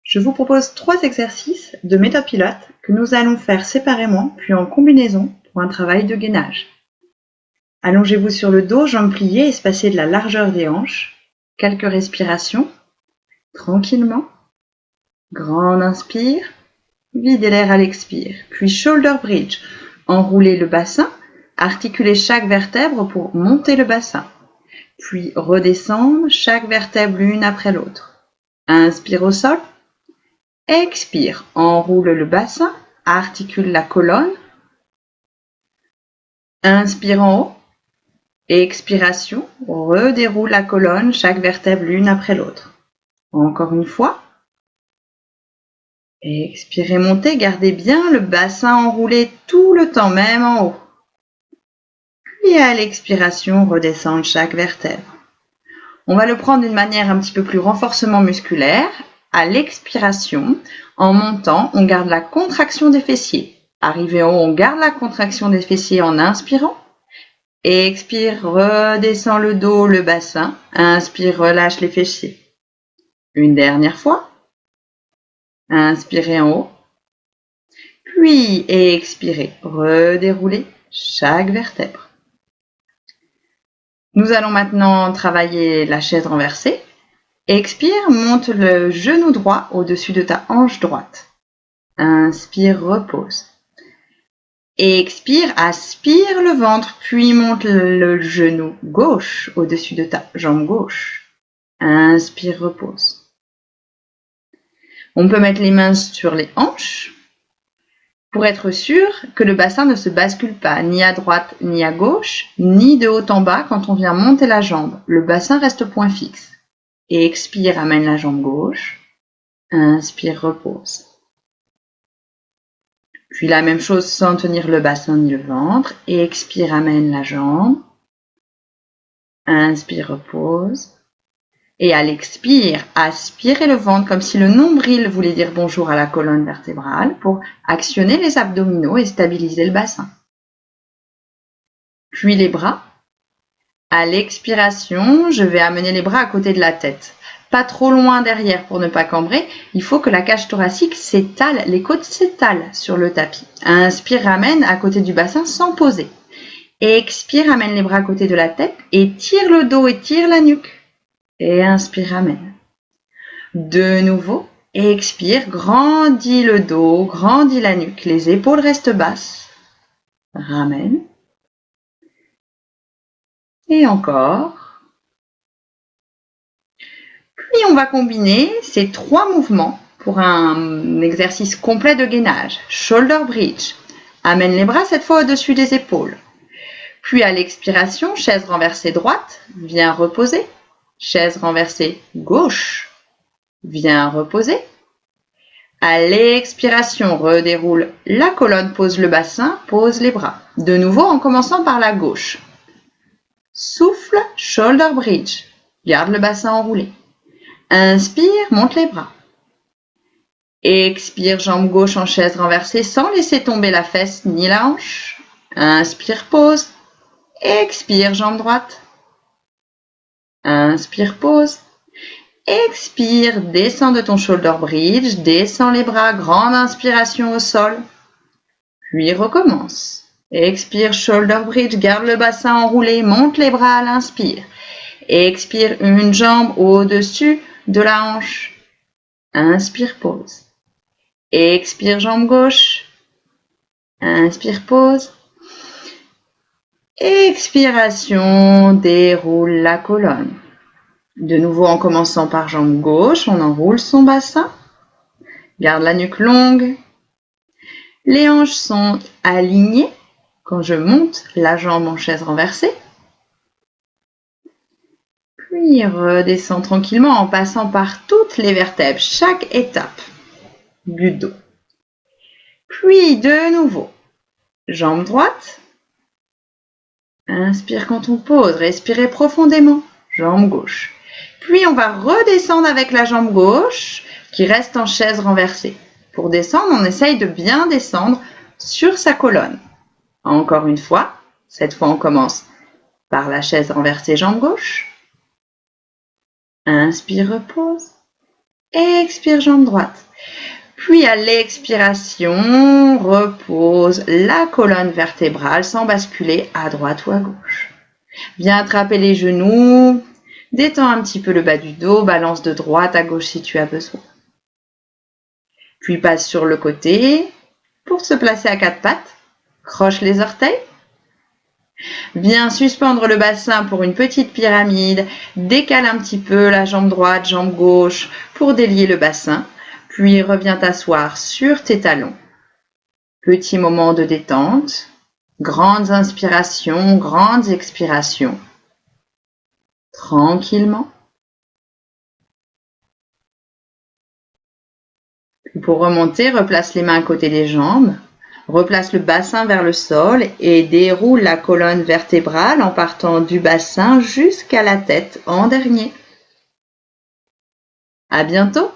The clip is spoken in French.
Je vous propose 3 exercices de méthode Pilates que nous allons faire séparément puis en combinaison pour un travail de gainage. Allongez-vous sur le dos, jambes pliées, espacées de la largeur des hanches. Quelques respirations, tranquillement. Grande inspire, videz l'air à l'expire. Puis shoulder bridge, enroulez le bassin, articulez chaque vertèbre pour monter le bassin. Puis redescendre chaque vertèbre l'une après l'autre. Inspire au sol. Expire, enroule le bassin, articule la colonne. Inspire en haut. Expiration, redéroule la colonne, chaque vertèbre l'une après l'autre. Encore une fois. Expirez, montez, gardez bien le bassin enroulé tout le temps, même en haut. Puis à l'expiration, redescendre chaque vertèbre. On va le prendre d'une manière un petit peu plus renforcement musculaire. À l'expiration, en montant, on garde la contraction des fessiers. Arrivé en haut, on garde la contraction des fessiers en inspirant. Expire, redescend le dos, le bassin. Inspire, relâche les fessiers. Une dernière fois. Inspirez en haut. Puis expirez, redéroulez chaque vertèbre. Nous allons maintenant travailler la chaise renversée. Expire, monte le genou droit au-dessus de ta hanche droite. Inspire, repose. Expire, aspire le ventre, puis monte le genou gauche au-dessus de ta jambe gauche. Inspire, repose. On peut mettre les mains sur les hanches pour être sûr que le bassin ne se bascule pas ni à droite ni à gauche, ni de haut en bas quand on vient monter la jambe. Le bassin reste point fixe. Expire, amène la jambe gauche. Inspire, repose. Puis la même chose sans tenir le bassin ni le ventre. Expire, amène la jambe. Inspire, repose. Et à l'expire, aspirez le ventre comme si le nombril voulait dire bonjour à la colonne vertébrale pour actionner les abdominaux et stabiliser le bassin. Puis les bras. À l'expiration, je vais amener les bras à côté de la tête. Pas trop loin derrière pour ne pas cambrer. Il faut que la cage thoracique s'étale, les côtes s'étalent sur le tapis. Inspire, ramène à côté du bassin sans poser. Expire, amène les bras à côté de la tête et tire le dos et tire la nuque. Et inspire, ramène. De nouveau, expire, grandis le dos, grandis la nuque. Les épaules restent basses. Ramène. Et encore. Puis on va combiner ces 3 mouvements pour un exercice complet de gainage. Shoulder bridge. Amène les bras cette fois au-dessus des épaules. Puis à l'expiration, chaise renversée droite, viens reposer. Chaise renversée gauche, viens reposer. À l'expiration, redéroule la colonne, pose le bassin, pose les bras. De nouveau en commençant par la gauche. Souffle, shoulder bridge. Garde le bassin enroulé. Inspire, monte les bras. Expire, jambe gauche en chaise renversée sans laisser tomber la fesse ni la hanche. Inspire, pose. Expire, jambe droite. Inspire, pose. Expire, descends de ton shoulder bridge, descends les bras, grande inspiration au sol. Puis recommence. Expire, shoulder bridge, garde le bassin enroulé, monte les bras à l'inspire. Expire, une jambe au-dessus de la hanche. Inspire, pose. Expire, jambe gauche. Inspire, pose. Expiration, déroule la colonne. De nouveau en commençant par jambe gauche, on enroule son bassin. Garde la nuque longue. Les hanches sont alignées quand je monte la jambe en chaise renversée. Puis redescends tranquillement en passant par toutes les vertèbres, chaque étape du dos. Puis de nouveau, jambe droite. Inspire quand on pose, respirez profondément, jambe gauche. Puis on va redescendre avec la jambe gauche qui reste en chaise renversée. Pour descendre, on essaye de bien descendre sur sa colonne. Encore une fois, cette fois on commence par la chaise renversée, jambe gauche. Inspire, repose. Expire, jambe droite. Puis à l'expiration, repose la colonne vertébrale sans basculer à droite ou à gauche. Viens attraper les genoux, détends un petit peu le bas du dos, balance de droite à gauche si tu as besoin. Puis passe sur le côté pour se placer à quatre pattes. Croche les orteils. Viens suspendre le bassin pour une petite pyramide. Décale un petit peu la jambe droite, jambe gauche pour délier le bassin. Puis reviens t'asseoir sur tes talons. Petit moment de détente. Grandes inspirations, grandes expirations. Tranquillement. Puis pour remonter, replace les mains à côté des jambes. Replace le bassin vers le sol et déroule la colonne vertébrale en partant du bassin jusqu'à la tête en dernier. À bientôt!